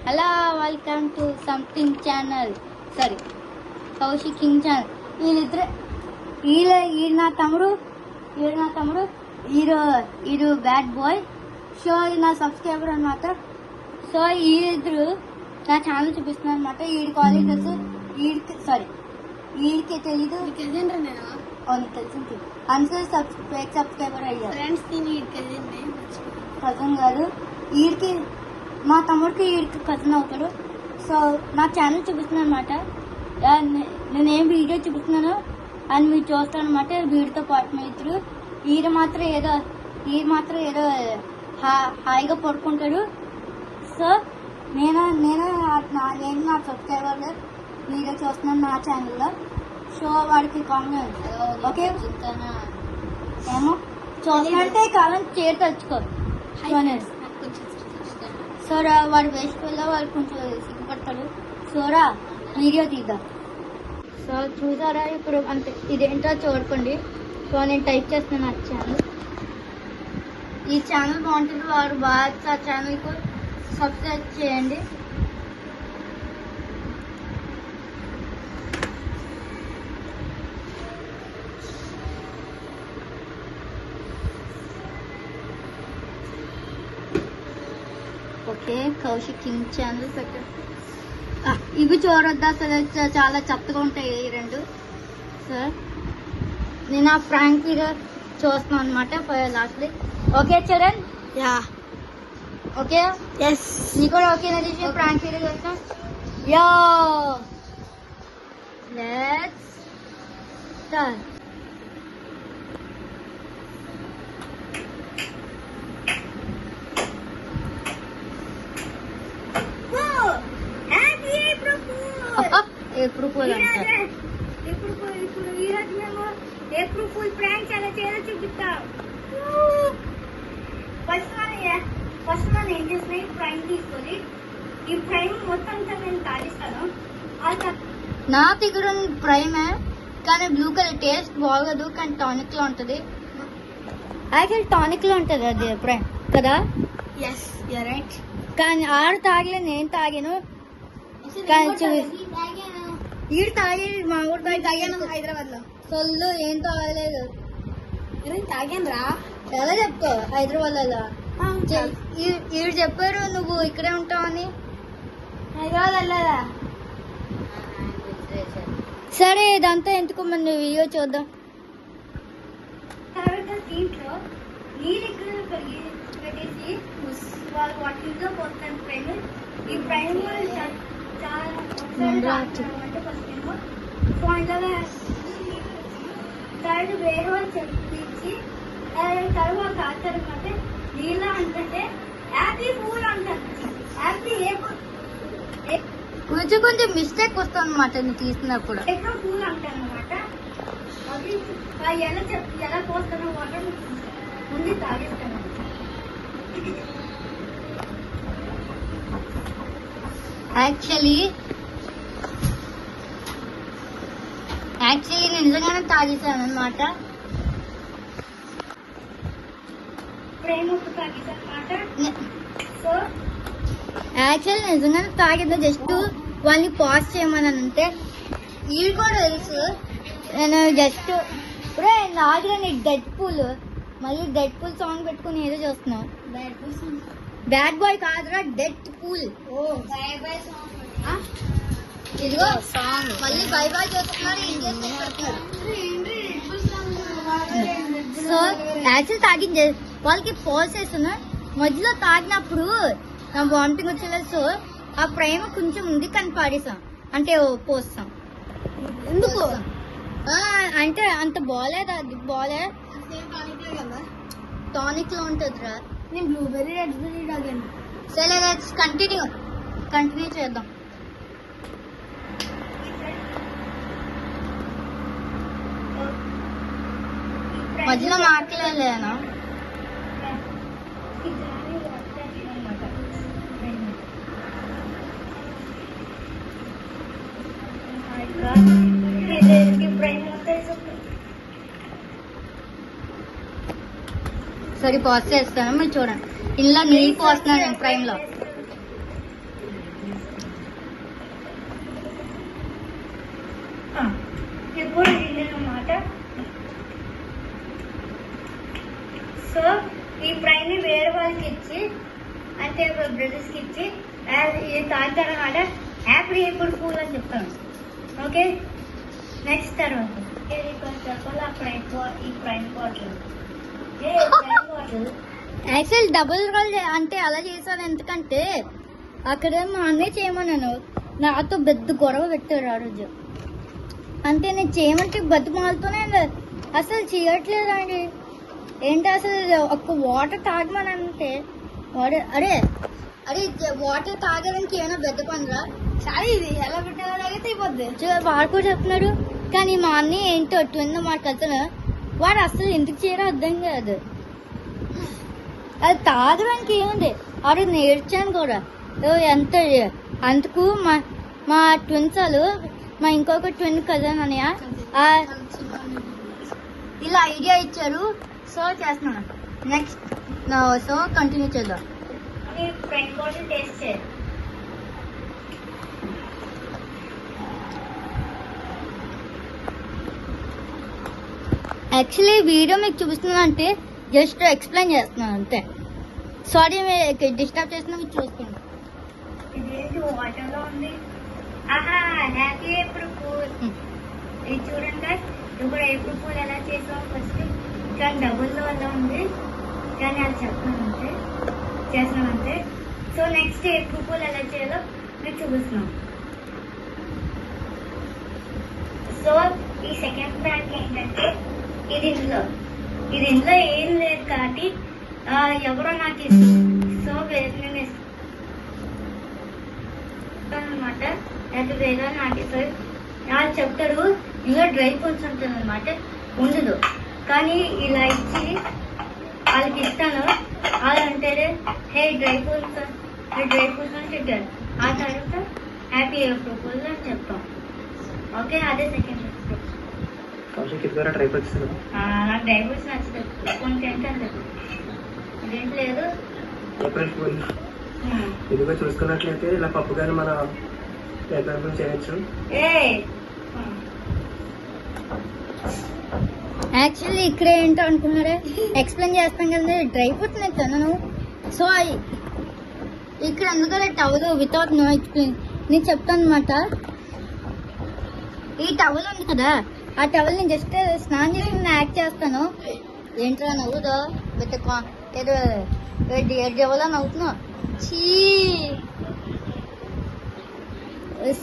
Hello welcome to something channel, sorry Kaushik King channel. వీళ్ళిద్దరు ఈడు నా తమ్ముడు, ఈడు బ్యాడ్ బాయ్. సో ఇది నా సబ్స్క్రైబర్ అనమాట. సో వీళ్ళిద్దరు నా ఛానల్ చూపిస్తున్నారు అనమాట. ఈడి కాలేజ్ తెలుసు, వీడికి తెలీదు. తెలిసింది అందుకే సబ్స్క్రైబర్ అయ్యారు. కజన్ కాదు, వీడికి మా తమ్ముడికి వీడికి కజన్ అవుతాడు. సో నా ఛానల్ చూపిస్తున్నాను అనమాట. నేనేం వీడియో చూపిస్తున్నాను అని మీరు చూస్తాను అనమాట. వీడితో పాటు మీ ఇద్దరు ఈయన మాత్రం ఏదో హాయిగా పడుకుంటాడు. సో నేను నా సబ్స్క్రైబర్ వీడియో చూస్తున్నాను నా ఛానల్లో. సో వాడికి కామెంట్ ఓకే ఏమో చూస్తానంటే కాలం చేరు తెచ్చుకో. సోరా వాడు వేస్ట్ వల్ల వాడు కొంచెం సిగ్గుపడతాడు. సోరా వీడియో తీద్దాం. సో చూసారా ఇప్పుడు అంతే, ఇదేంటో చూడకండి. సో నేను టైప్ చేస్తున్నాను నా ఛానల్. ఈ ఛానల్ బాగుంటుంది, వాడు బాగా ఛానల్కు సబ్స్క్రైబ్ చేయండి. ఓకే కౌశిక్ కింగ్ ఛానల్ పెట్టారు. ఇవి చూడొద్దు అసలు, చాలా చెత్తగా ఉంటాయి ఈ రెండు. సార్ నేను ఆ ఫ్రాంక్ వీడియో చూస్తున్నాను అనమాట lastly. Okay Charan? Yeah okay. Yes నీ కూడా ఓకేనా? తీసి ఫ్రాంక్ వీడియో చూస్తాం. Yeah let's start. April fool అంటారు. ఇప్పుడు ఈరోజు మేము ఏప్రిల్ ఫుల్ ప్రాంక్ ఎలా చేయాలో చూపిస్తాం. ఫస్ట్ మనం ఏం చేస్తున్నాయి, ప్రైమ్ తీసుకొని ఈ ప్రైమ్ మొత్తం నేను తాగిస్తాను. నా దగ్గర ప్రైమే కానీ బ్లూ కలర్ టేస్ట్ బాగోదు, కానీ టానిక్ లో ఉంటది. యాక్చువల్ టానిక్ లో ఉంటది అది ప్రైమ్ కదా. Yes you right. కానీ ఆడు తాగలే, నేను తాగాను. ఈడు తాగి మా ఊరు తాగాను హైదరాబాద్ లో. సొల్లు ఏం తాగలేదు. తాగాను రా, ఎలా చెప్పుకో హైదరాబాద్ లో. ఈడు చెప్పారు నువ్వు ఇక్కడే ఉంటావని. హైదరాబాద్ వెళ్ళదా? సరే ఇదంతా ఎందుకు మన వీడియో చూద్దాం. తర్వాత దీంట్లో నీళ్ళు పెట్టేసి వాళ్ళు వాటిలో పోతాను ప్రైమ్. ఈ ప్రైమ్ థర్డ్ వేరే వాళ్ళు చెప్పించి తర్వాత అనమాట. నీళ్ళ అంటే యాపిల్ పూలు అంటారు. యాపిల్ కొంచెం మిస్టేక్ వస్తుంది అనమాట నువ్వు తీసినప్పుడు. ఎక్కువ పూలు అంటారు అనమాట. అది ఎలా పోస్తానో వాటర్ ముందు తాగేస్తాను. యాక్చువల్లీ నేను నిజంగానే తాగేసాను అనమాట. యాక్చువల్లీ నిజంగానే తాగేదా, జస్ట్ వాళ్ళని పాజ్ చేయమని అంటే. వీడు కూడా తెలుసు నేను జస్ట్ ఇప్పుడే నాలుగు నీకు డెడ్ పూల్, మళ్ళీ డెడ్ పూల్ సాంగ్ పెట్టుకుని ఏదో చూస్తున్నావు. బ్యాడ్ బాయ్ కాదురా, డెడ్ పూల్. ఇదిగో సాంగ్ మళ్ళీ బై బాయ్ చేస్తున్నారు. సో యాక్చువల్ తాగింది వాళ్ళకి పోస్ చేస్తున్నా. మధ్యలో తాగినప్పుడు నా వామిటింగ్ వచ్చేలేదు. సో ఆ ప్రేమ కొంచెం ఉంది కానీ పాడేసాం, అంటే పోస్తాం. ఎందుకు అంటే అంత బాగాలేదు, అది బాగాలే. టానిక్ లో ఉంటుందిరా. నేను బ్లూబెర్రీ రెడ్బెర్రీ తాగాను. సరే కంటిన్యూ చేద్దాం. మధ్యలో మాట్లాడలేనా? సరే పాజ్ చేస్తాను, మీరు చూడండి. ఇలా నీళ్ళు పోస్తున్నాను నేను ప్రైమ్ లో. బ్రదర్స్కి ఇచ్చి ఇది తాగుతారనమాట. హ్యాపీ ఎప్పుడు కూల్ అని చెప్తాను. ఓకే, నెక్స్ట్ తర్వాత చెప్పాలి. ఈ prime bottle actual double role అంటే అలా చేశాను. ఎందుకంటే అక్కడ మా అన్నయ్య చేయమన్నాను, నాతో పెద్ద గొడవ పెట్టారు ఆ రోజు. అంటే నేను చేయమంటే బతిమాలతోనే అసలు చేయట్లేదు అండి. ఏంటి అసలు ఒక్క వాటర్ తాగమని అంటే అరే అరే వాటర్ తాగడానికి ఏమైనా పెద్ద పనురా, సరే ఇది ఎలా పెట్టాలో తాగితే అయిపోద్ది వాడు కూడా చెప్తున్నాడు. కానీ మా అన్నయ్య ఏంటో ట్విన్ మా కథను వాడు అసలు ఎందుకు చేయరో అర్థం కాదు. అది తాగడానికి ఏముంది, వాడు నేర్చాను కూడా ఎంత. అందుకు మా ట్విన్స్ వాళ్ళు, మా ఇంకొక ట్విన్ కజన్ అన్నయ్య ఇలా ఐడియా ఇచ్చారు. సో చేస్తున్నాను. నెక్స్ట్ సో కంటిన్యూ చేద్దాం. ఫ్రెండ్ బాటిల్ టేస్ట్ చేయాలి. యాక్చువల్లీ వీడియో మీకు చూపిస్తున్నాను అంటే జస్ట్ ఎక్స్ప్లెయిన్ చేస్తున్నాను అంతే. సారీ మీరు డిస్టర్బ్ చేస్తున్నా, మీకు చూసుకోండి. ఇదేంటి వాటర్లో ఉంది. ఆహా హ్యాపీ ఏప్రిల్ ఫూల్. ఇది చూడండి, ఇప్పుడు ఏప్రిల్ ఫూల్ ఎలా చేసాం ఫస్ట్. కానీ డబుల్లో అలా ఉంది, కానీ అది చెప్పానంటే చేస్తున్నానంతే. సో నెక్స్ట్ ఏప్రిల్ ఫూల్ ఎలా చేయాలో మీకు చూపిస్తున్నాం. సో ఈ సెకండ్ బ్రాండ్ ఏంటంటే ఇది ఇందులో ఏం లేదు కాబట్టి ఎవరో నాకు సో నేను ఇస్తాను అనమాట. అది వేరే నాకు ఇస్తారు. వాళ్ళు చెప్తారు ఇంకా డ్రై ఫ్రూట్స్ ఉంటుంది అనమాట, ఉండదు. కానీ ఇలా ఇచ్చి వాళ్ళకి ఇస్తాను. వాళ్ళు అంటారు హే డ్రై ఫ్రూట్స్ అని చెప్పారు. ఆ తర్వాత హ్యాపీ ప్రపోజల్ అని చెప్తాం. ఓకే, అదే సెకండ్ నాకు డ్రై ఫ్రూట్స్ నచ్చుతుంది. కొన్ని తింటాను, ఇదేంటి లేదు. ఇదిగో చూసుకున్నట్లయితే ఇలా పప్పు కానీ మన చేయొచ్చు. యాక్చువల్లీ ఇక్కడ ఏంటో అనుకున్నారే, ఎక్స్ప్లెయిన్ చేస్తాం కదా, డ్రై ఫ్రూట్స్ నేను తినను. సో ఇక్కడ ఎందుకంటే టవల్ వితౌట్ నో ఎక్స్ప్లెయిన్ నేను చెప్తాను అనమాట. ఈ టవల్ ఉంది కదా, ఆ టవల్ నేను జస్ట్ స్నానం చేసి నేను యాక్ట్ చేస్తాను. ఏంట్రా నవ్వుదా ఏదో డెవల్ అని అవుతున్నావు. చీ.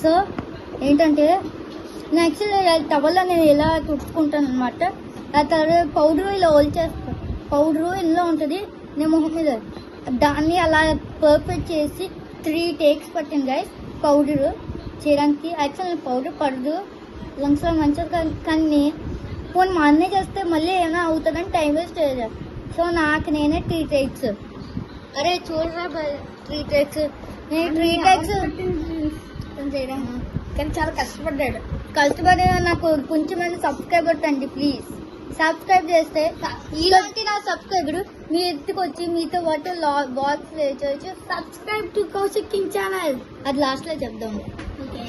సో ఏంటంటే నేను యాక్చువల్లీ టవల్లో నేను ఇలా తుడుచుకుంటాను అనమాట. ఆ తర్వాత పౌడర్ ఇలా ఓల్ చేస్తాను. పౌడరు ఇందులో ఉంటుంది నేను మొహం మీద. దాన్ని అలా పర్ఫెక్ట్ చేసి 3 takes పట్టింది గైస్ పౌడరు చేయడానికి. యాక్చువల్ పౌడర్ పడదు, లంగ్స్లో మంచిది. కానీ పోనీ మా అన్నయ్య చేస్తే మళ్ళీ ఏమైనా అవుతుందని టైం వేస్ట్ అయ్యేది. సో నాకు నేనే 3 takes. అరే చూడరా 3 takes. నేను 3 takes చేయడం కానీ చాలా కష్టపడి నాకు కొంచెం సబ్స్క్రైబర్ అండి. ప్లీజ్ సబ్స్క్రైబ్ చేస్తే ఇలాంటి నా సబ్స్క్రైబర్ మీ ఎత్తుకు వచ్చి మీతో పాటు బాక్స్ చేయొచ్చు. Subscribe to Kaushik King channel. అది లాస్ట్ లో చెప్దాము.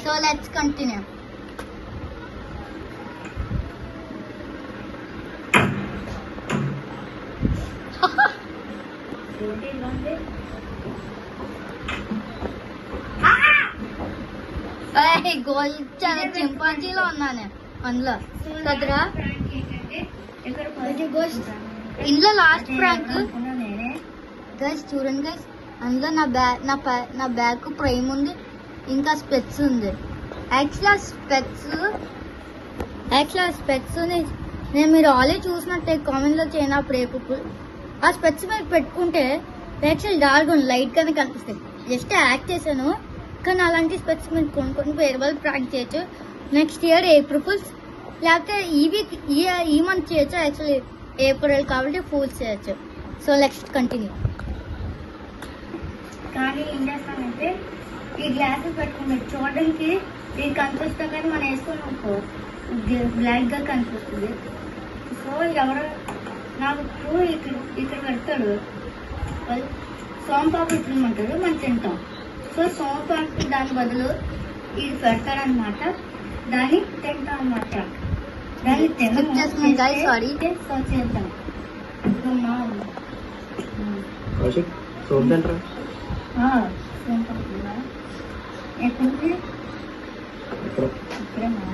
So let's continue. చింపాంజీలో ఉన్నాను అందులో కదరా. ఇందులో లాస్ట్ ప్రాంక్ గైస్ చూడండి గైస్, అందులో నా బ్యాగ్ ప్రైమ్ ఉంది, ఇంకా స్పెట్స్ ఉంది. యాక్చువల్ ఆ స్పెట్స్ నేను మీరు ఆల్రెడీ చూసినట్టే కామెంట్లో చేయనప్పుడు ఏపుకు ఆ స్పెట్స్ మీరు పెట్టుకుంటే యాక్చువల్ డార్క్ లైట్ గానే కనిపిస్తాయి. జస్ట్ యాక్ట్ చేశాను, కానీ అలాంటి స్పెట్స్ మీరు కొనుక్కొని వేరే వాళ్ళు ప్రాంక్ చేయొచ్చు. నెక్స్ట్ ఇయర్ ఏప్రిల్ ఫుల్స్, లేకపోతే ఈ వీక్ ఈ మంత్ చేయొచ్చు. యాక్చువల్లీ ఏప్రిల్ కాబట్టి ఫూల్స్ చేయొచ్చు. So next continue. కానీ ఏం చేస్తానంటే ఈ గ్లాసెస్ పెట్టుకుంటాం చూడడానికి ఇది కనిపిస్తా, కానీ మనం వేసుకున్నాం బ్లాక్ గా కనిపిస్తుంది. సో ఎవరు నాకు ఇక్కడ పెడతాడు, సోంపాకు ఇట్లమంటాడు, మనం తింటాం. సో సోంపాకు దాని బదులు ఇది పెడతాడనమాట, దాన్ని తింటాం అనమాట. దాన్ని చేద్దాం. ఫోన్ పడుతుందా ఎక్కడికి ఇక్కడ ఇక్కడేనా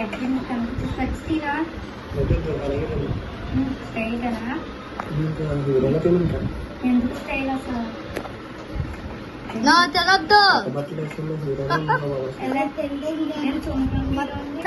ఎక్కడ కనిపించి ఖచ్చితంగా అలాగే స్టైల్ కదా వీడియోలో తింటాను ఎందుకు స్టైల్ అసలు నా తెలద్దు బట్టలు వేసుకున్న వీడియోలో ఎలా తెలియదు నేను చూడండి